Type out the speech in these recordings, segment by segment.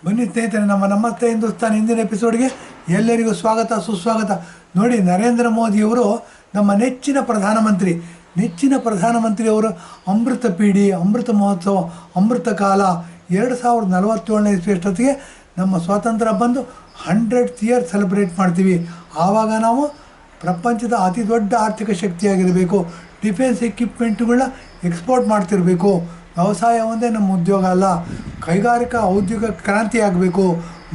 ಬನ್ನಿ ಸ್ನೇಹಿತರೆ, ನಮ್ಮ ನಮಸ್ತೆ ಹಿಂದೂಸ್ತಾನ್ ಹಿಂದಿನ ಎಪಿಸೋಡ್ಗೆ ಎಲ್ಲರಿಗೂ ಸ್ವಾಗತ ಸುಸ್ವಾಗತ. ನೋಡಿ, ನರೇಂದ್ರ ಮೋದಿಯವರು ನಮ್ಮ ನೆಚ್ಚಿನ ಪ್ರಧಾನಮಂತ್ರಿಯವರು ಅಮೃತ ಪೀಡಿ, ಅಮೃತ ಮಹೋತ್ಸವ, ಅಮೃತ ಕಾಲ 2047ನೇ ಇಸ್ವಿಯಷ್ಟೊತ್ತಿಗೆ ನಮ್ಮ ಸ್ವಾತಂತ್ರ್ಯ ಬಂದು 100th ಇಯರ್ ಸೆಲೆಬ್ರೇಟ್ ಮಾಡ್ತೀವಿ. ಆವಾಗ ನಾವು ಪ್ರಪಂಚದ ಅತಿ ದೊಡ್ಡ ಆರ್ಥಿಕ ಶಕ್ತಿಯಾಗಿರಬೇಕು. Defence ಎಕ್ವಿಪ್ಮೆಂಟ್ಗಳನ್ನ export ಮಾಡ್ತಿರಬೇಕು. ವ್ಯವಸಾಯ ಒಂದೇ ನಮ್ಮ ಉದ್ಯೋಗ ಅಲ್ಲ, ಕೈಗಾರಿಕಾ ಔದ್ಯೋಗಿಕ ಕ್ರಾಂತಿ ಆಗಬೇಕು.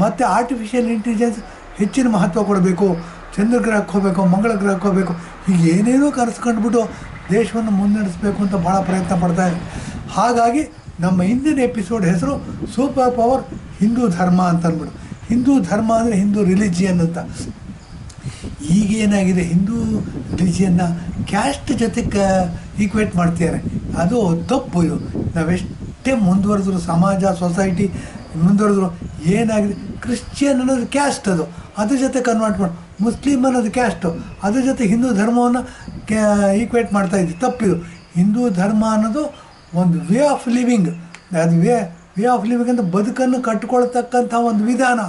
ಮತ್ತು ಆರ್ಟಿಫಿಷಿಯಲ್ ಇಂಟೆಲಿಜೆನ್ಸ್ ಹೆಚ್ಚಿನ ಮಹತ್ವ ಕೊಡಬೇಕು. ಚಂದ್ರಗ್ರಹಕ್ಕೆ ಹೋಗಬೇಕು, ಮಂಗಳ ಗ್ರಹಕ್ಕೆ ಹೋಗಬೇಕು, ಹೀಗೆ ಏನೇನೋ ಕರೆಸ್ಕೊಂಡ್ಬಿಟ್ಟು ದೇಶವನ್ನು ಮುನ್ನಡೆಸಬೇಕು ಅಂತ ಭಾಳ ಪ್ರಯತ್ನ ಪಡ್ತಾಯಿದೆ. ಹಾಗಾಗಿ ನಮ್ಮ ಹಿಂದಿನ ಎಪಿಸೋಡ್ ಹೆಸರು ಸೂಪರ್ ಪವರ್ ಹಿಂದೂ ಧರ್ಮ ಅಂತ ಅಂದ್ಬಿಡು. ಹಿಂದೂ ಧರ್ಮ ಅಂದರೆ ಹಿಂದೂ ರಿಲಿಜಿಯನ್ ಅಂತ. ಈಗೇನಾಗಿದೆ, ಹಿಂದೂ ರಿಲಿಜಿಯನ್ನ ಕ್ಯಾಸ್ಟ್ ಜೊತೆ ಈಕ್ವೇಟ್ ಮಾಡ್ತಿದ್ದಾರೆ. ಅದು ತಪ್ಪು. ಇದು ನಾವೆಷ್ಟೇ ಮುಂದುವರೆದ್ರು, ಸಮಾಜ ಸೊಸೈಟಿ ಮುಂದುವರೆದ್ರು, ಏನಾಗಿದೆ, ಕ್ರಿಶ್ಚಿಯನ್ ಅನ್ನೋದು ಕ್ಯಾಸ್ಟ್, ಅದ್ರ ಜೊತೆ ಕನ್ವರ್ಟ್ ಮಾಡಿ, ಮುಸ್ಲಿಮ್ ಅನ್ನೋದು ಕ್ಯಾಸ್ಟು, ಅದ್ರ ಜೊತೆ ಹಿಂದೂ ಧರ್ಮವನ್ನು ಈಕ್ವೇಟ್ ಮಾಡ್ತಾಯಿದ್ವಿ. ತಪ್ಪಿದು. ಹಿಂದೂ ಧರ್ಮ ಅನ್ನೋದು ಒಂದು ವೇ ಆಫ್ ಲಿವಿಂಗ್. ಅದು ವೇ ಆಫ್ ಲಿವಿಂಗ್ ಅಂತ ಬದುಕನ್ನು ಕಟ್ಕೊಳ್ತಕ್ಕಂಥ ಒಂದು ವಿಧಾನ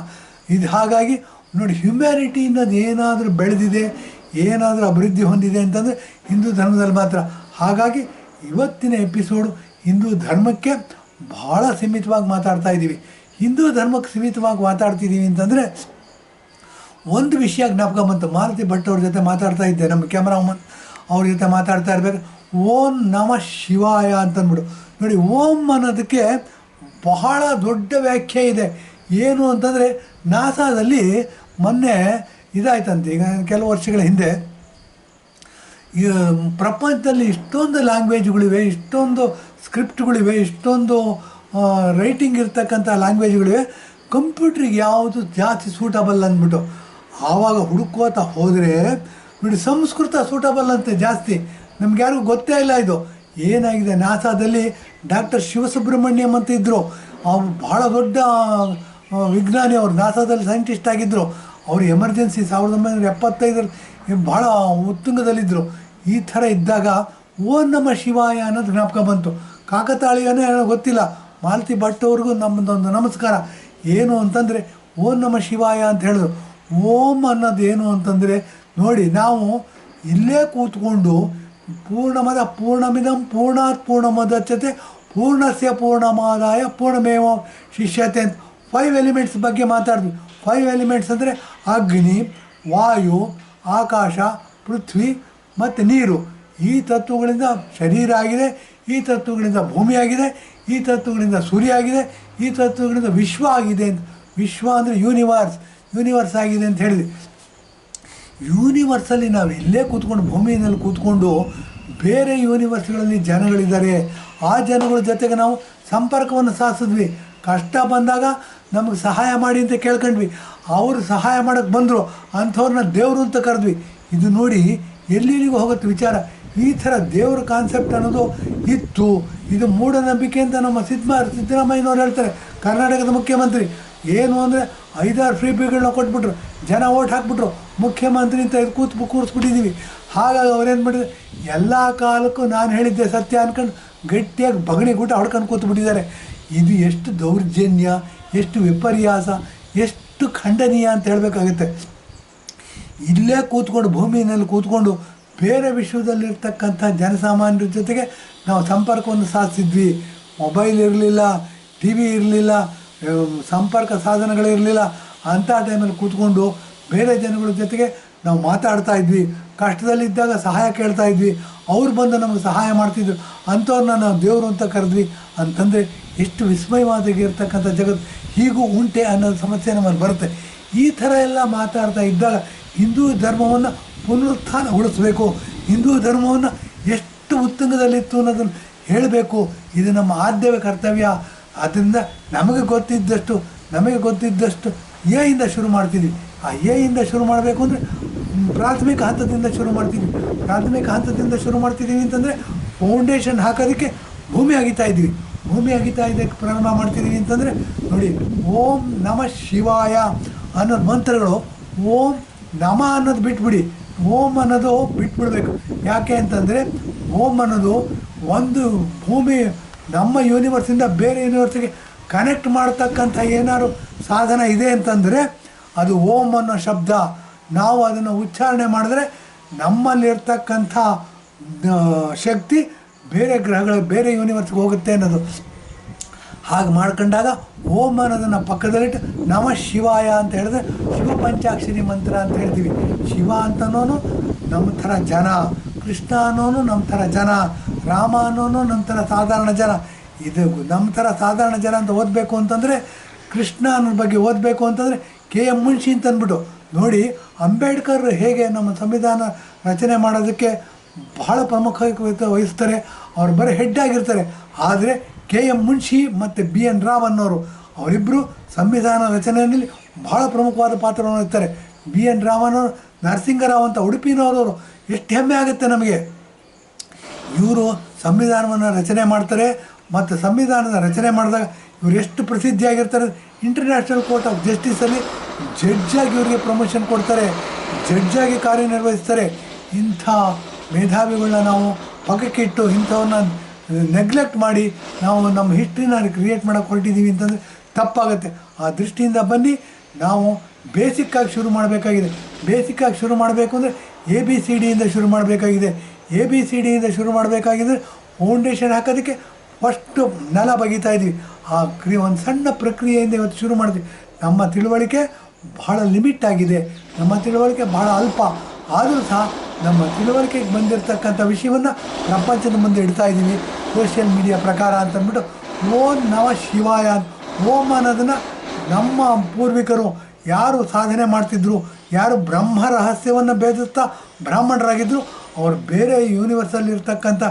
ಇದು. ಹಾಗಾಗಿ ನೋಡಿ, ಹ್ಯುಮ್ಯಾನಿಟಿ ಅನ್ನೋದು ಏನಾದರೂ ಬೆಳೆದಿದೆ, ಏನಾದರೂ ಅಭಿವೃದ್ಧಿ ಹೊಂದಿದೆ ಅಂತಂದರೆ ಹಿಂದೂ ಧರ್ಮದಲ್ಲಿ ಮಾತ್ರ. ಹಾಗಾಗಿ ಇವತ್ತಿನ ಎಪಿಸೋಡು ಹಿಂದೂ ಧರ್ಮಕ್ಕೆ ಭಾಳ ಸೀಮಿತವಾಗಿ ಮಾತಾಡ್ತಾ ಇದ್ದೀವಿ. ಹಿಂದೂ ಧರ್ಮಕ್ಕೆ ಸೀಮಿತವಾಗಿ ಮಾತಾಡ್ತಿದ್ದೀವಿ ಅಂತಂದರೆ ಒಂದು ವಿಷಯ ಜ್ಞಾಪಕ ಬಂತು. ಮಾರುತಿ ಭಟ್ ಅವ್ರ ಜೊತೆ ಮಾತಾಡ್ತಾ ಇದ್ದೆ, ನಮ್ಮ ಕ್ಯಾಮ್ರಾಮನ್ ಅವ್ರ ಜೊತೆ ಮಾತಾಡ್ತಾ ಇರಬೇಕು. ಓಂ ನಮ ಶಿವಾಯ ಅಂತಂದ್ಬಿಡು. ನೋಡಿ, ಓಂ ಅನ್ನೋದಕ್ಕೆ ಬಹಳ ದೊಡ್ಡ ವ್ಯಾಖ್ಯೆ ಇದೆ. ಏನು ಅಂತಂದರೆ, ನಾಸಾದಲ್ಲಿ ಮೊನ್ನೆ ಇದಾಯ್ತಂತೆ, ಈಗ ಕೆಲವು ವರ್ಷಗಳ ಹಿಂದೆ, ಈ ಪ್ರಪಂಚದಲ್ಲಿ ಇಷ್ಟೊಂದು ಲ್ಯಾಂಗ್ವೇಜ್ಗಳಿವೆ, ಇಷ್ಟೊಂದು ಸ್ಕ್ರಿಪ್ಟ್ಗಳಿವೆ, ಇಷ್ಟೊಂದು ರೈಟಿಂಗ್ ಇರ್ತಕ್ಕಂಥ ಲ್ಯಾಂಗ್ವೇಜ್ಗಳಿವೆ, ಕಂಪ್ಯೂಟ್ರಿಗೆ ಯಾವುದು ಜಾಸ್ತಿ ಸೂಟಬಲ್ ಅಂದ್ಬಿಟ್ಟು ಆವಾಗ ಹುಡುಕೋತಾ ಹೋದರೆ ನೋಡಿ, ಸಂಸ್ಕೃತ ಸೂಟಬಲ್ ಅಂತೆ ಜಾಸ್ತಿ. ನಮ್ಗೆ ಯಾರಿಗೂ ಗೊತ್ತೇ ಇಲ್ಲ ಇದು. ಏನಾಗಿದೆ, ನಾಸಾದಲ್ಲಿ ಡಾಕ್ಟರ್ ಶಿವಸುಬ್ರಹ್ಮಣ್ಯಂ ಅಂತ ಇದ್ದರು. ಅವ್ರು ಭಾಳ ದೊಡ್ಡ ವಿಜ್ಞಾನಿ. ಅವರು ನಾಸಾದಲ್ಲಿ ಸೈಂಟಿಸ್ಟ್ ಆಗಿದ್ದರು. ಅವರು ಎಮರ್ಜೆನ್ಸಿ 1975 ಭಾಳ ಉತ್ತುಂಗದಲ್ಲಿದ್ದರು. ಈ ಥರ ಇದ್ದಾಗ ಓಂ ನಮ ಶಿವಾಯ ಅನ್ನೋದು ಜ್ಞಾಪಕ ಬಂತು. ಕಾಕತಾಳೀಯನೇ ಏನೋ ಗೊತ್ತಿಲ್ಲ. ಮಾರುತಿ ಭಟ್ ಅವ್ರಿಗೂ ನಮ್ಮದೊಂದು ನಮಸ್ಕಾರ. ಏನು ಅಂತಂದರೆ, ಓಂ ನಮ ಶಿವಾಯ ಅಂತ ಹೇಳಿದ್ರು. ಓಂ ಅನ್ನೋದು ಏನು ಅಂತಂದರೆ, ನೋಡಿ, ನಾವು ಇಲ್ಲೇ ಕೂತ್ಕೊಂಡು ಪೂರ್ಣಮದ ಪೂರ್ಣಮಿದಂ ಪೂರ್ಣಾತ್ ಪೂರ್ಣಮುದಚ್ಯತೆ ಪೂರ್ಣಸ್ಯ ಪೂರ್ಣಮಾದಾಯ ಪೂರ್ಣಮೇವ ಶಿಷ್ಯತೆ ಅಂತ 5 ಎಲಿಮೆಂಟ್ಸ್ ಬಗ್ಗೆ ಮಾತಾಡಿದ್ವಿ. 5 ಎಲಿಮೆಂಟ್ಸ್ ಅಂದರೆ ಅಗ್ನಿ, ವಾಯು, ಆಕಾಶ, ಪೃಥ್ವಿ ಮತ್ತು ನೀರು. ಈ ತತ್ವಗಳಿಂದ ಶರೀರ ಆಗಿದೆ, ಈ ತತ್ವಗಳಿಂದ ಭೂಮಿ ಆಗಿದೆ, ಈ ತತ್ವಗಳಿಂದ ಸೂರ್ಯ ಆಗಿದೆ, ಈ ತತ್ವಗಳಿಂದ ವಿಶ್ವ ಆಗಿದೆ ಅಂತ. ವಿಶ್ವ ಅಂದರೆ ಯೂನಿವರ್ಸ್ ಆಗಿದೆ ಅಂತ ಹೇಳಿದ್ವಿ. ಯೂನಿವರ್ಸಲ್ಲಿ ನಾವು ಇಲ್ಲೇ ಕೂತ್ಕೊಂಡು, ಭೂಮಿಯಲ್ಲಿ ಕೂತ್ಕೊಂಡು ಬೇರೆ ಯೂನಿವರ್ಸ್ಗಳಲ್ಲಿ ಜನಗಳಿದ್ದಾರೆ. ಆ ಜನಗಳ ಜೊತೆಗೆ ನಾವು ಸಂಪರ್ಕವನ್ನು ಸಾಧಿಸಿದ್ವಿ. ಕಷ್ಟ ಬಂದಾಗ ನಮಗೆ ಸಹಾಯ ಮಾಡಿ ಅಂತ ಕೇಳ್ಕೊಂಡ್ವಿ. ಅವರು ಸಹಾಯ ಮಾಡೋಕ್ಕೆ ಬಂದರು, ಅಂಥವ್ರನ್ನ ದೇವರು ಅಂತ ಕರೆದ್ವಿ. ಇದು ನೋಡಿ, ಎಲ್ಲಿಗೂ ಹೋಗುತ್ತೆ ವಿಚಾರ. ಈ ಥರ ದೇವ್ರ ಕಾನ್ಸೆಪ್ಟ್ ಅನ್ನೋದು ಇತ್ತು. ಇದು ಮೂಢನಂಬಿಕೆ ಅಂತ ನಮ್ಮ ಸಿದ್ದರಾಮಯ್ಯನವ್ರು ಹೇಳ್ತಾರೆ, ಕರ್ನಾಟಕದ ಮುಖ್ಯಮಂತ್ರಿ. ಏನು ಅಂದರೆ 5-6 ಫ್ರೀ ಪಿಗಳನ್ನ ಕೊಟ್ಬಿಟ್ರು, ಜನ ಓಟ್ ಹಾಕ್ಬಿಟ್ರು, ಮುಖ್ಯಮಂತ್ರಿ ಅಂತ ಇದು ಕೂರಿಸ್ಬಿಟ್ಟಿದ್ದೀವಿ. ಹಾಗಾಗಿ ಅವ್ರೇನು ಮಾಡಿದ್ರು, ಎಲ್ಲ ಕಾಲಕ್ಕೂ ನಾನು ಹೇಳಿದ್ದೆ ಸತ್ಯ ಅಂದ್ಕೊಂಡು ಗಟ್ಟಿಯಾಗಿ ಬಗಣಿ ಗೂಟ ಹೊಡ್ಕೊಂಡು ಕೂತ್ಬಿಟ್ಟಿದ್ದಾರೆ. ಇದು ಎಷ್ಟು ದೌರ್ಜನ್ಯ, ಎಷ್ಟು ವಿಪರ್ಯಾಸ, ಎಷ್ಟು ಖಂಡನೀಯ ಅಂತ ಹೇಳಬೇಕಾಗುತ್ತೆ. ಇಲ್ಲೇ ಕೂತ್ಕೊಂಡು, ಭೂಮಿಯಲ್ಲಿ ಕೂತ್ಕೊಂಡು ಬೇರೆ ವಿಶ್ವದಲ್ಲಿರ್ತಕ್ಕಂಥ ಜನಸಾಮಾನ್ಯರ ಜೊತೆಗೆ ನಾವು ಸಂಪರ್ಕವನ್ನು ಸಾಧಿಸಿದ್ವಿ. ಮೊಬೈಲ್ ಇರಲಿಲ್ಲ, ಟಿ ವಿ ಇರಲಿಲ್ಲ, ಸಂಪರ್ಕ ಸಾಧನಗಳಿರಲಿಲ್ಲ. ಅಂಥ ಟೈಮಲ್ಲಿ ಕೂತ್ಕೊಂಡು ಬೇರೆ ಜನಗಳ ಜೊತೆಗೆ ನಾವು ಮಾತಾಡ್ತಾ ಇದ್ವಿ. ಕಷ್ಟದಲ್ಲಿದ್ದಾಗ ಸಹಾಯ ಕೇಳ್ತಾ ಇದ್ವಿ, ಅವ್ರು ಬಂದು ನಮಗೆ ಸಹಾಯ ಮಾಡ್ತಿದ್ರು. ಅಂಥವ್ರನ್ನ ನಾವು ದೇವರು ಅಂತ ಕರೆದ್ವಿ ಅಂತಂದರೆ ಎಷ್ಟು ವಿಸ್ಮಯವಾಗಿರ್ತಕ್ಕಂಥ ಜಗತ್ತು ಹೀಗೂ ಉಂಟೆ ಅನ್ನೋ ಸಮಸ್ಯೆ ನಮ್ಮಲ್ಲಿ ಬರುತ್ತೆ. ಈ ಥರ ಎಲ್ಲ ಮಾತಾಡ್ತಾ ಇದ್ದಾಗ ಹಿಂದೂ ಧರ್ಮವನ್ನು ಪುನರುತ್ಥಾನಗೊಳಿಸಬೇಕು, ಹಿಂದೂ ಧರ್ಮವನ್ನು ಎಷ್ಟು ಉತ್ತುಂಗದಲ್ಲಿತ್ತು ಅನ್ನೋದನ್ನು ಹೇಳಬೇಕು. ಇದು ನಮ್ಮ ಆದ್ಯ ಕರ್ತವ್ಯ. ಆದ್ದರಿಂದ ನಮಗೆ ಗೊತ್ತಿದ್ದಷ್ಟು ಎಯಿಂದ ಶುರು ಮಾಡ್ತಿದ್ವಿ. ಆ ಎಯಿಂದ ಶುರು ಮಾಡಬೇಕು ಅಂದರೆ ಪ್ರಾಥಮಿಕ ಹಂತದಿಂದ ಶುರು ಮಾಡ್ತಿದ್ದೀವಿ ಅಂತಂದರೆ ಫೌಂಡೇಶನ್ ಹಾಕೋದಕ್ಕೆ ಭೂಮಿ ಅಗಿತಾ ಇದ್ದಕ್ಕೆ ಪ್ರಾರಂಭ ಮಾಡ್ತಿದ್ದೀವಿ ಅಂತಂದರೆ ನೋಡಿ, ಓಂ ನಮ ಶಿವಾಯ ಅನ್ನೋದು ಮಂತ್ರಗಳು. ಓಂ ನಮ ಅನ್ನೋದು ಬಿಟ್ಬಿಡಿ, ಓಂ ಅನ್ನೋದು ಬಿಟ್ಬಿಡ್ಬೇಕು. ಯಾಕೆ ಅಂತಂದರೆ, ಓಂ ಅನ್ನೋದು ಒಂದು ಭೂಮಿ ನಮ್ಮ ಯೂನಿವರ್ಸಿಂದ ಬೇರೆ ಯೂನಿವರ್ಸಿಗೆ ಕನೆಕ್ಟ್ ಮಾಡ್ತಕ್ಕಂಥ ಏನಾದ್ರು ಸಾಧನ ಇದೆ ಅಂತಂದರೆ ಅದು ಓಂ ಅನ್ನೋ ಶಬ್ದ. ನಾವು ಅದನ್ನು ಉಚ್ಚಾರಣೆ ಮಾಡಿದ್ರೆ ನಮ್ಮಲ್ಲಿರ್ತಕ್ಕಂಥ ಶಕ್ತಿ ಬೇರೆ ಗ್ರಹಗಳ ಬೇರೆ ಯೂನಿವರ್ಸ್ಗೆ ಹೋಗುತ್ತೆ ಅನ್ನೋದು. ಹಾಗೆ ಮಾಡ್ಕೊಂಡಾಗ ಓಂ ಅನ್ನೋದನ್ನು ಪಕ್ಕದಲ್ಲಿಟ್ಟು ನಮಃ ಶಿವಾಯ ಅಂತ ಹೇಳಿದ್ರೆ ಶಿವ ಪಂಚಾಕ್ಷರಿ ಮಂತ್ರ ಅಂತ ಹೇಳ್ತೀವಿ. ಶಿವ ಅಂತನೋನು ನಮ್ಮ ಥರ ಜನ, ಕೃಷ್ಣ ಅನ್ನೋನು ನಮ್ಮ ಥರ ಜನ, ರಾಮ ಅನ್ನೋನು ನಮ್ಮ ಥರ ಸಾಧಾರಣ ಜನ. ಇದು ನಮ್ಮ ಥರ ಸಾಧಾರಣ ಜನ ಅಂತ ಓದಬೇಕು ಅಂತಂದರೆ, ಕೃಷ್ಣ ಅನ್ನೋ ಬಗ್ಗೆ ಓದಬೇಕು ಅಂತಂದರೆ KM ಮುನ್ಷಿ ಅಂತ ಅಂದ್ಬಿಟ್ಟು ನೋಡಿ. ಅಂಬೇಡ್ಕರ್ ಹೇಗೆ ನಮ್ಮ ಸಂವಿಧಾನ ರಚನೆ ಮಾಡೋದಕ್ಕೆ ಬಹಳ ಪ್ರಮುಖ ವಹಿಸ್ತಾರೆ, ಅವ್ರು ಬರೀ ಹೆಡ್ ಆಗಿರ್ತಾರೆ. ಆದರೆ KM ಮುನ್ಷಿ ಮತ್ತು BN ರಾವ್ ಅನ್ನೋರು ಅವರಿಬ್ಬರು ಸಂವಿಧಾನ ರಚನೆಯಲ್ಲಿ ಬಹಳ ಪ್ರಮುಖವಾದ ಪಾತ್ರವನ್ನು ವಹಿಸ್ತಾರೆ. BN ರಾವ್ ಅನ್ನೋರು ನರಸಿಂಗರಾವ್ ಅಂತ ಉಡುಪಿನವರವರು. ಎಷ್ಟು ಹೆಮ್ಮೆ ಆಗುತ್ತೆ ನಮಗೆ. ಇವರು ಸಂವಿಧಾನವನ್ನು ರಚನೆ ಮಾಡ್ತಾರೆ. ಮತ್ತು ಸಂವಿಧಾನದ ರಚನೆ ಮಾಡಿದಾಗ ಇವರು ಎಷ್ಟು ಪ್ರಸಿದ್ಧಿಯಾಗಿರ್ತಾರೆ. ಇಂಟರ್ನ್ಯಾಷನಲ್ ಕೋರ್ಟ್ ಆಫ್ ಜಸ್ಟಿಸಲ್ಲಿ ಜಡ್ಜಾಗಿ ಇವರಿಗೆ ಪ್ರಮೋಷನ್ ಕೊಡ್ತಾರೆ, ಜಡ್ಜಾಗಿ ಕಾರ್ಯನಿರ್ವಹಿಸ್ತಾರೆ. ಇಂಥ ಮೇಧಾವಿಗಳನ್ನ ನಾವು ಪಕ್ಕಕ್ಕಿಟ್ಟು ಇಂಥವನ್ನ ನೆಗ್ಲೆಕ್ಟ್ ಮಾಡಿ ನಾವು ನಮ್ಮ ಹಿಸ್ಟ್ರಿನ ಕ್ರಿಯೇಟ್ ಮಾಡೋಕ್ಕೆ ಹೊರಟಿದ್ದೀವಿ ಅಂತಂದರೆ ತಪ್ಪಾಗುತ್ತೆ. ಆ ದೃಷ್ಟಿಯಿಂದ ಬನ್ನಿ, ನಾವು ಬೇಸಿಕ್ಕಾಗಿ ಶುರು ಮಾಡಬೇಕಾಗಿದೆ. ಬೇಸಿಕ್ಕಾಗಿ ಶುರು ಮಾಡಬೇಕು ಅಂದರೆ ABCDಯಿಂದ ಶುರು ಮಾಡಬೇಕಾಗಿದೆ. ABCDಯಿಂದ ಶುರು ಮಾಡಬೇಕಾಗಿದ್ದರೆ ಫೌಂಡೇಶನ್ ಹಾಕೋದಕ್ಕೆ ಫಸ್ಟು ನೆಲ ಬಗೀತಾ ಇದ್ವಿ. ಆ ಒಂದು ಸಣ್ಣ ಪ್ರಕ್ರಿಯೆಯಿಂದ ಇವತ್ತು ಶುರು ಮಾಡ್ತೀವಿ. ನಮ್ಮ ತಿಳುವಳಿಕೆ ಬಹಳ ಲಿಮಿಟ್ ಆಗಿದೆ, ನಮ್ಮ ತಿಳುವಳಿಕೆ ಬಹಳ ಅಲ್ಪ. ಆದರೂ ಸಹ ನಮ್ಮ ತಿಳುವಳಿಕೆಗೆ ಬಂದಿರತಕ್ಕಂಥ ವಿಷಯವನ್ನು ಪ್ರಪಂಚದ ಮುಂದೆ ಇಡ್ತಾ ಇದ್ದೀವಿ ಸೋಷಿಯಲ್ ಮೀಡಿಯಾ ಪ್ರಕಾರ ಅಂತಂದ್ಬಿಟ್ಟು. ಓಂ ನಮಃ ಶಿವಾಯ. ಓಂ ಅನ್ನೋದನ್ನು ನಮ್ಮ ಪೂರ್ವಿಕರು ಯಾರು ಸಾಧನೆ ಮಾಡ್ತಿದ್ರು, ಯಾರು ಬ್ರಹ್ಮ ರಹಸ್ಯವನ್ನು ಭೇದಿಸ್ತಾ ಬ್ರಾಹ್ಮಣರಾಗಿದ್ದರು, ಅವರು ಬೇರೆ ಯೂನಿವರ್ಸಲ್ಲಿರ್ತಕ್ಕಂಥ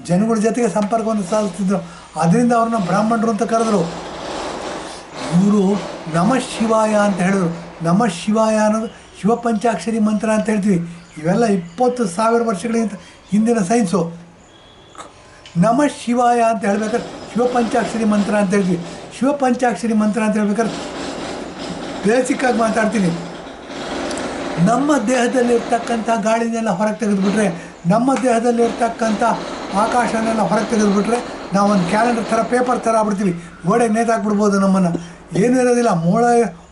ಜನಗಳ ಜೊತೆಗೆ ಸಂಪರ್ಕವನ್ನು ಸಾಧಿಸ್ತಿದ್ರು. ಅದರಿಂದ ಅವ್ರನ್ನ ಬ್ರಾಹ್ಮಣರು ಅಂತ ಕರೆದ್ರು. ಇವರು ನಮಃ ಶಿವಾಯ ಅಂತ ಹೇಳಿದ್ರು. ನಮಃ ಶಿವಾಯ ಅನ್ನೋದು ಶಿವ ಪಂಚಾಕ್ಷರಿ ಮಂತ್ರ ಅಂತ ಹೇಳ್ತೀವಿ. ಇವೆಲ್ಲ 20,000 ವರ್ಷಗಳಿಗಿಂತ ಹಿಂದಿನ ಸೈನ್ಸು. ನಮಃ ಶಿವಾಯ ಅಂತ ಹೇಳ್ಬೇಕಾದ್ರೆ ಶಿವ ಪಂಚಾಕ್ಷರಿ ಮಂತ್ರ ಅಂತ ಹೇಳ್ತೀವಿ. ಶಿವ ಪಂಚಾಕ್ಷರಿ ಮಂತ್ರ ಅಂತ ಹೇಳ್ಬೇಕಾದ್ರೆ ಬೇಸಿಕ್ಕಾಗಿ ಮಾತಾಡ್ತೀನಿ. ನಮ್ಮ ದೇಹದಲ್ಲಿರ್ತಕ್ಕಂಥ ಗಾಳಿನೆಲ್ಲ ಹೊರಗೆ ತೆಗೆದುಬಿಟ್ರೆ, ನಮ್ಮ ದೇಹದಲ್ಲಿರ್ತಕ್ಕಂಥ ಆಕಾಶನೆಲ್ಲ ಹೊರಗೆ ತೆಗೆದುಬಿಟ್ರೆ ನಾವೊಂದು ಕ್ಯಾಲೆಂಡರ್ ಥರ ಪೇಪರ್ ಥರ ಆಗ್ಬಿಡ್ತೀವಿ. ಗೋಡೆಗೆ ನೇತಾಕ್ಬಿಡ್ಬೋದು. ನಮ್ಮನ್ನು ಏನೂ ಇರೋದಿಲ್ಲ, ಮೂಳ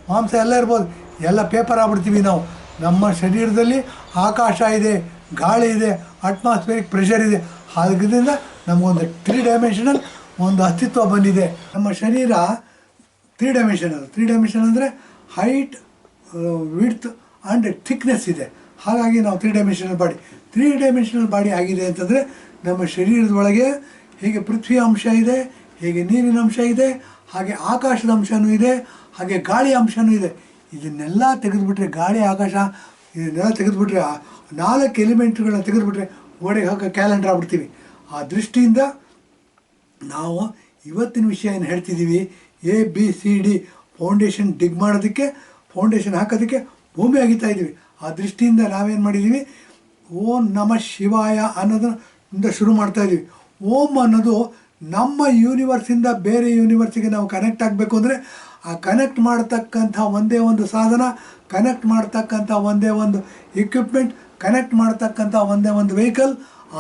ಮಾಂಸ ಎಲ್ಲ ಇರ್ಬೋದು, ಎಲ್ಲ ಪೇಪರ್ ಆಗ್ಬಿಡ್ತೀವಿ ನಾವು. ನಮ್ಮ ಶರೀರದಲ್ಲಿ ಆಕಾಶ ಇದೆ, ಗಾಳಿ ಇದೆ, ಅಟ್ಮಾಸ್ಫಿಯರಿಕ್ ಪ್ರೆಷರ್ ಇದೆ. ಅದರಿಂದ ನಮಗೊಂದು 3 ಡೈಮೆನ್ಷನಲ್ ಒಂದು ಅಸ್ತಿತ್ವ ಬಂದಿದೆ. ನಮ್ಮ ಶರೀರ 3 ಡೈಮೆನ್ಷನಲ್. 3 ಡೈಮೆನ್ಷನ್ ಅಂದರೆ ಹೈಟ್, ವಿಡ್ತ್ ಆ್ಯಂಡ್ ಥಿಕ್ನೆಸ್ ಇದೆ. ಹಾಗಾಗಿ ನಾವು 3 ಡೈಮೆನ್ಷನಲ್ ಬಾಡಿ. 3 ಡೈಮೆನ್ಷನಲ್ ಬಾಡಿ ಆಗಿದೆ ಅಂತಂದರೆ ನಮ್ಮ ಶರೀರದೊಳಗೆ ಹೇಗೆ ಪೃಥ್ವಿಯ ಅಂಶ ಇದೆ, ಹೇಗೆ ನೀರಿನ ಅಂಶ ಇದೆ, ಹಾಗೆ ಆಕಾಶದ ಅಂಶವೂ ಇದೆ, ಹಾಗೆ ಗಾಳಿ ಅಂಶವೂ ಇದೆ. ಇದನ್ನೆಲ್ಲ ತೆಗೆದುಬಿಟ್ರೆ, ಗಾಳಿ ಆಕಾಶ ಇದನ್ನೆಲ್ಲ ತೆಗೆದುಬಿಟ್ರೆ, 4 ಎಲಿಮೆಂಟ್ಗಳನ್ನ ತೆಗೆದುಬಿಟ್ರೆ ಗೋಡೆಗೆ ಹಾಕೋ ಕ್ಯಾಲೆಂಡರ್ ಆಗ್ಬಿಡ್ತೀವಿ. ಆ ದೃಷ್ಟಿಯಿಂದ ನಾವು ಇವತ್ತಿನ ವಿಷಯ ಏನು ಹೇಳ್ತಿದ್ದೀವಿ, ABCD ಫೌಂಡೇಶನ್ ಡಿಗ್ ಮಾಡೋದಕ್ಕೆ, ಫೌಂಡೇಶನ್ ಹಾಕೋದಕ್ಕೆ ಭೂಮಿ ಅಗಿತಾ ಇದ್ದೀವಿ. ಆ ದೃಷ್ಟಿಯಿಂದ ನಾವೇನು ಮಾಡಿದ್ದೀವಿ, ಓಂ ನಮಃ ಶಿವಾಯ ಅನ್ನೋದನ್ನ ಶುರು ಮಾಡ್ತಾಯಿದ್ದೀವಿ. ಓಂ ಅನ್ನೋದು ನಮ್ಮ ಯೂನಿವರ್ಸಿಂದ ಬೇರೆ ಯೂನಿವರ್ಸಿಗೆ ನಾವು ಕನೆಕ್ಟ್ ಆಗಬೇಕು ಅಂದರೆ ಆ ಕನೆಕ್ಟ್ ಮಾಡ್ತಕ್ಕಂಥ ಒಂದೇ ಒಂದು ಸಾಧನ, ಕನೆಕ್ಟ್ ಮಾಡ್ತಕ್ಕಂಥ ಒಂದೇ ಒಂದು ಎಕ್ವಿಪ್ಮೆಂಟ್, ಕನೆಕ್ಟ್ ಮಾಡ್ತಕ್ಕಂಥ ಒಂದೇ ಒಂದು ವೆಹಿಕಲ್.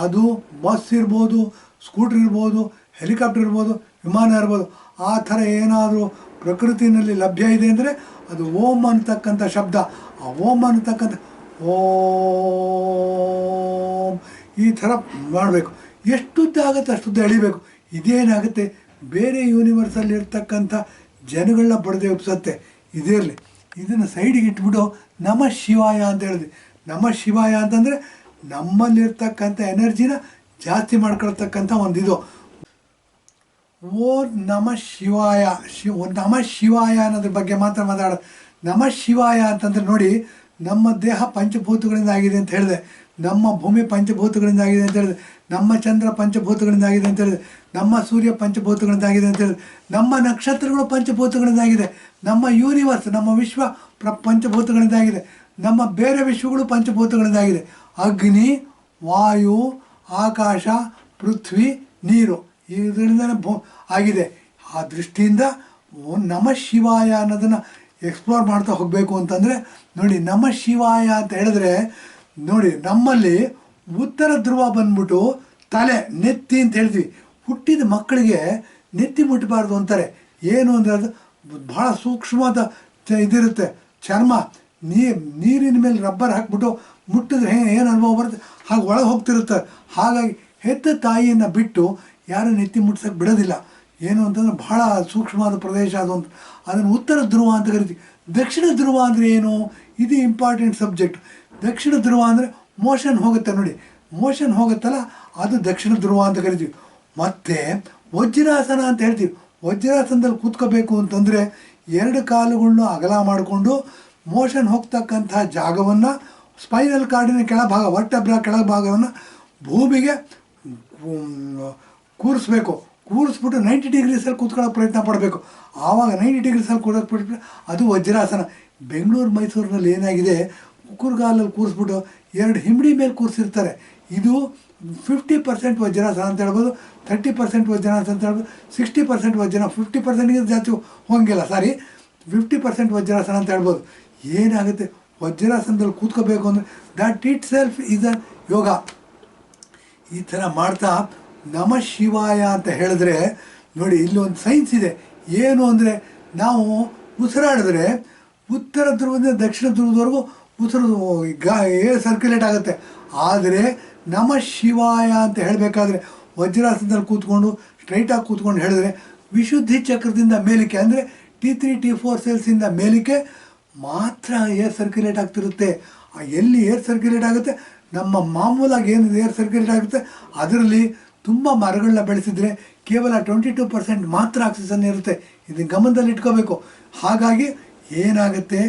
ಅದು ಬಸ್ ಇರ್ಬೋದು, ಸ್ಕೂಟ್ರ್ ಇರ್ಬೋದು, ಹೆಲಿಕಾಪ್ಟರ್ ಇರ್ಬೋದು, ವಿಮಾನ ಇರ್ಬೋದು. ಆ ಥರ ಏನಾದರೂ ಪ್ರಕೃತಿಯಲ್ಲಿ ಲಭ್ಯ ಇದೆ ಅಂದರೆ ಅದು ಓಂ ಅಂತಕ್ಕಂಥ ಶಬ್ದ. ಆ ಓಂ ಅಂತಕ್ಕಂಥ ಓಂ ಈ ಥರ ಮಾಡಬೇಕು. ಎಷ್ಟುದ್ದ ಆಗುತ್ತೆ ಅಷ್ಟುದ್ದ ಎಳಿಬೇಕು. ಇದೇನಾಗುತ್ತೆ, ಬೇರೆ ಯೂನಿವರ್ಸಲ್ಲಿರ್ತಕ್ಕಂಥ ಜನಗಳನ್ನ ಬಡದೆ ಒಪ್ಪಿಸುತ್ತೆ. ಇದಿರಲಿ, ಇದನ್ನು ಸೈಡಿಗೆ ಇಟ್ಬಿಟ್ಟು ನಮಃ ಶಿವಾಯ ಅಂತ ಹೇಳಿದ್ವಿ. ನಮಃ ಶಿವಾಯ ಅಂತಂದರೆ ನಮ್ಮಲ್ಲಿರ್ತಕ್ಕಂಥ ಎನರ್ಜಿನ ಜಾಸ್ತಿ ಮಾಡ್ಕೊಳ್ತಕ್ಕಂಥ ಒಂದಿದು. ಓ ನಮಃ ಶಿವಾಯ. ನಮಃ ಶಿವಾಯ ಅನ್ನೋದ್ರ ಬಗ್ಗೆ ಮಾತ್ರ ಮಾತಾಡೋದು. ನಮಃ ಶಿವಾಯ ಅಂತಂದರೆ ನೋಡಿ, ನಮ್ಮ ದೇಹ ಪಂಚಭೂತಗಳಿಂದ ಆಗಿದೆ ಅಂತ ಹೇಳಿದೆ, ನಮ್ಮ ಭೂಮಿ ಪಂಚಭೂತಗಳಿಂದ ಆಗಿದೆ ಅಂತ ಹೇಳಿದೆ, ನಮ್ಮ ಚಂದ್ರ ಪಂಚಭೂತಗಳಿಂದ ಆಗಿದೆ ಅಂತ ಹೇಳಿದೆ, ನಮ್ಮ ಸೂರ್ಯ ಪಂಚಭೂತಗಳಿಂದ ಆಗಿದೆ ಅಂತ ಹೇಳಿದೆ, ನಮ್ಮ ನಕ್ಷತ್ರಗಳು ಪಂಚಭೂತಗಳಿಂದ ಆಗಿದೆ, ನಮ್ಮ ಯೂನಿವರ್ಸ್, ನಮ್ಮ ವಿಶ್ವ ಪಂಚಭೂತಗಳಿಂದ ಆಗಿದೆ, ನಮ್ಮ ಬೇರೆ ವಿಶ್ವಗಳು ಪಂಚಭೂತಗಳಿಂದ ಆಗಿದೆ. ಅಗ್ನಿ, ವಾಯು, ಆಕಾಶ, ಪೃಥ್ವಿ, ನೀರು ಇದರಿಂದನೇ ಆಗಿದೆ. ಆ ದೃಷ್ಟಿಯಿಂದ ನಮಃ ಶಿವಾಯ ಅನ್ನೋದನ್ನು ಎಕ್ಸ್ಪ್ಲೋರ್ ಮಾಡ್ತಾ ಹೋಗಬೇಕು ಅಂತಂದರೆ ನೋಡಿ, ನಮಃ ಶಿವಾಯ ಅಂತ ಹೇಳಿದ್ರೆ ನೋಡಿ, ನಮ್ಮಲ್ಲಿ ಉತ್ತರ ಧ್ರುವ ಬಂದ್ಬಿಟ್ಟು ತಲೆ, ನೆತ್ತಿ ಅಂತ ಹೇಳ್ತೀವಿ. ಹುಟ್ಟಿದ ಮಕ್ಕಳಿಗೆ ನೆತ್ತಿ ಮುಟ್ಟಬಾರ್ದು ಅಂತಾರೆ. ಏನು ಅಂದರೆ ಅದು ಭಾಳ ಸೂಕ್ಷ್ಮವಾದ ಇದಿರುತ್ತೆ ಚರ್ಮ. ನೀರಿನ ಮೇಲೆ ರಬ್ಬರ್ ಹಾಕ್ಬಿಟ್ಟು ಮುಟ್ಟಿದ್ರೆ ಏನು ಅನುಭವ ಬರುತ್ತೆ ಹಾಗೆ ಒಳಗೆ ಹೋಗ್ತಿರುತ್ತೆ. ಹಾಗಾಗಿ ಹೆತ್ತ ತಾಯಿಯನ್ನು ಬಿಟ್ಟು ಯಾರು ನೆತ್ತಿ ಮುಟ್ಸೋಕ್ಕೆ ಬಿಡೋದಿಲ್ಲ. ಏನು ಅಂತಂದರೆ ಭಾಳ ಸೂಕ್ಷ್ಮವಾದ ಪ್ರದೇಶ ಅದು ಅಂತ. ಅದನ್ನು ಉತ್ತರ ಧ್ರುವ ಅಂತ ಕರಿತೀವಿ. ದಕ್ಷಿಣ ಧ್ರುವ ಅಂದರೆ ಏನು, ಇದು ಇಂಪಾರ್ಟೆಂಟ್ ಸಬ್ಜೆಕ್ಟ್. ದಕ್ಷಿಣ ಧ್ರುವ ಅಂದರೆ ಮೋಷನ್ ಹೋಗುತ್ತೆ ನೋಡಿ, ಮೋಷನ್ ಹೋಗುತ್ತಲ್ಲ ಅದು ದಕ್ಷಿಣ ಧ್ರುವ ಅಂತ ಕರಿತೀವಿ. ಮತ್ತು ವಜ್ರಾಸನ ಅಂತ ಹೇಳ್ತೀವಿ. ವಜ್ರಾಸನದಲ್ಲಿ ಕೂತ್ಕೋಬೇಕು ಅಂತಂದರೆ 2 ಕಾಲುಗಳನ್ನ ಅಗಲ ಮಾಡಿಕೊಂಡು ಮೋಷನ್ ಹೋಗ್ತಕ್ಕಂತಹ ಜಾಗವನ್ನು ಸ್ಪೈನಲ್ ಕಾರ್ಡಿನ ಕೆಳಭಾಗ, ವರ್ಟೆಬ್ರಾ ಕೆಳಭಾಗವನ್ನು ಭೂಮಿಗೆ ಕೂರಿಸ್ಬೇಕು. ಕೂರಿಸ್ಬಿಟ್ಟು 90 ಡಿಗ್ರೀಸಲ್ಲಿ ಕೂತ್ಕೊಳ್ಳೋಕೆ ಪ್ರಯತ್ನ ಪಡಬೇಕು. ಆವಾಗ 90 ಡಿಗ್ರೀಸಲ್ಲಿ ಕೂಡೋಕೆ ಅದು ವಜ್ರಾಸನ. ಬೆಂಗಳೂರು ಮೈಸೂರಿನಲ್ಲಿ ಏನಾಗಿದೆ, ಕುಕ್ಕುರ್ಗಾಲಲ್ಲಿ ಕೂರಿಸ್ಬಿಟ್ಟು 2 ಹಿಂಬಡಿ ಮೇಲೆ ಕೂರಿಸಿರ್ತಾರೆ. ಇದು 50% ವಜ್ರಾಸನ ಅಂತ ಹೇಳ್ಬೋದು, 30% ವಜ್ರಾಸನ ಅಂತ ಹೇಳ್ಬೋದು, 60% ವಜ್ರಾಸನ, 50%ಗೆ ಜಾಸ್ತಿ ಹೋಗಿಲ್ಲ, 50% ವಜ್ರಾಸನ ಅಂತ ಹೇಳ್ಬೋದು. ಏನಾಗುತ್ತೆ ವಜ್ರಾಸನದಲ್ಲಿ ಕೂತ್ಕೋಬೇಕು ಅಂದರೆ that itself is a yoga. ಈ ಥರ ಮಾಡ್ತಾ ನಮಃ ಶಿವಾಯ ಅಂತ ಹೇಳಿದ್ರೆ ನೋಡಿ, ಇಲ್ಲಿ ಒಂದು ಸೈನ್ಸ್ ಇದೆ. ಏನು ಅಂದರೆ ನಾವು ಉಸಿರಾಡಿದ್ರೆ ಉತ್ತರ ಧ್ರುವದಿಂದ ದಕ್ಷಿಣ ಧ್ರುವದವರೆಗೂ ಏರ್ ಸರ್ಕ್ಯುಲೇಟ್ ಆಗುತ್ತೆ. ಆದರೆ ನಮಃ ಶಿವಾಯ ಅಂತ ಹೇಳಬೇಕಾದ್ರೆ ವಜ್ರಾಸನದಲ್ಲಿ ಕೂತ್ಕೊಂಡು ಸ್ಟ್ರೈಟಾಗಿ ಕೂತ್ಕೊಂಡು ಹೇಳಿದ್ರೆ ವಿಶುದ್ಧಿ ಚಕ್ರದಿಂದ ಮೇಲಕ್ಕೆ ಅಂದರೆ T3 T4 ಸೆಲ್ಸಿಂದ ಮೇಲಕ್ಕೆ ಮಾತ್ರ ಏರ್ ಸರ್ಕ್ಯುಲೇಟ್ ಆಗ್ತಿರುತ್ತೆ. ಎಲ್ಲಿ ಏರ್ ಸರ್ಕ್ಯುಲೇಟ್ ಆಗುತ್ತೆ, ನಮ್ಮ ಮಾಮೂಲಾಗಿ ಏನು ಏರ್ ಸರ್ಕ್ಯುಲೇಟ್ ಆಗುತ್ತೆ ಅದರಲ್ಲಿ ತುಂಬ ಮರಗಳನ್ನ ಬೆಳೆಸಿದರೆ ಕೇವಲ 22% ಮಾತ್ರ ಆಕ್ಸಿಜನ್ ಇರುತ್ತೆ. ಇದನ್ನು ಗಮನದಲ್ಲಿ ಇಟ್ಕೋಬೇಕು. ಹಾಗಾಗಿ ಏನಾಗುತ್ತೆ,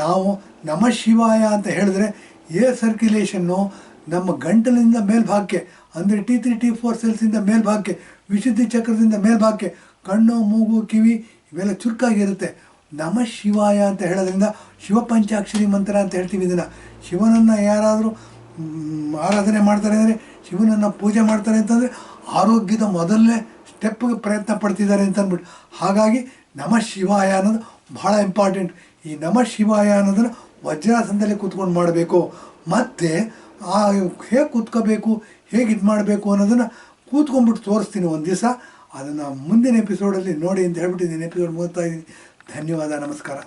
ನಾವು ನಮಃ ಶಿವಾಯ ಅಂತ ಹೇಳಿದ್ರೆ ಏರ್ ಸರ್ಕ್ಯುಲೇಷನ್ನು ನಮ್ಮ ಗಂಟಲಿಂದ ಮೇಲ್ಭಾಗಕ್ಕೆ ಅಂದರೆ T3 T4 ಸೆಲ್ಸಿಂದ ಮೇಲ್ಭಾಗಕ್ಕೆ, ವಿಶುದ್ಧಿ ಚಕ್ರದಿಂದ ಮೇಲ್ಭಾಗಕ್ಕೆ, ಕಣ್ಣು ಮೂಗು ಕಿವಿ ಇವೆಲ್ಲ ಚುರುಕಾಗಿರುತ್ತೆ. ನಮಃ ಶಿವಾಯ ಅಂತ ಹೇಳೋದ್ರಿಂದ ಶಿವಪಂಚಾಕ್ಷರಿ ಮಂತ್ರ ಅಂತ ಹೇಳ್ತೀವಿ. ಇದನ್ನು ಶಿವನನ್ನು ಯಾರಾದರೂ ಆರಾಧನೆ ಮಾಡ್ತಾರೆ ಅಂದರೆ, ಶಿವನನ್ನು ಪೂಜೆ ಮಾಡ್ತಾರೆ ಅಂತಂದರೆ ಆರೋಗ್ಯದ ಮೊದಲನೇ ಸ್ಟೆಪ್ಗೆ ಪ್ರಯತ್ನ ಪಡ್ತಿದ್ದಾರೆ ಅಂತ ಅಂದ್ಬಿಟ್ಟು. ಹಾಗಾಗಿ ನಮಃ ಶಿವಾಯ ಅನ್ನೋದು ಭಾಳ ಇಂಪಾರ್ಟೆಂಟ್. ಈ ನಮಃ ಶಿವಾಯ ಅನ್ನೋದನ್ನು ವಜ್ರಾಸನದಲ್ಲಿ ಕೂತ್ಕೊಂಡು ಮಾಡಬೇಕು. ಮತ್ತು ಹೇಗೆ ಕೂತ್ಕೋಬೇಕು, ಹೇಗೆ ಇದು ಮಾಡಬೇಕು ಅನ್ನೋದನ್ನು ಕೂತ್ಕೊಂಡ್ಬಿಟ್ಟು ತೋರಿಸ್ತೀನಿ ಒಂದು ದಿವಸ. ಅದನ್ನು ಮುಂದಿನ ಎಪಿಸೋಡಲ್ಲಿ ನೋಡಿ ಅಂತ ಹೇಳ್ಬಿಟ್ಟು ಇದನ್ನು ಎಪಿಸೋಡ್ ಮುಗಿಸ್ತಾ ಇದ್ದೀನಿ. ಧನ್ಯವಾದ, ನಮಸ್ಕಾರ.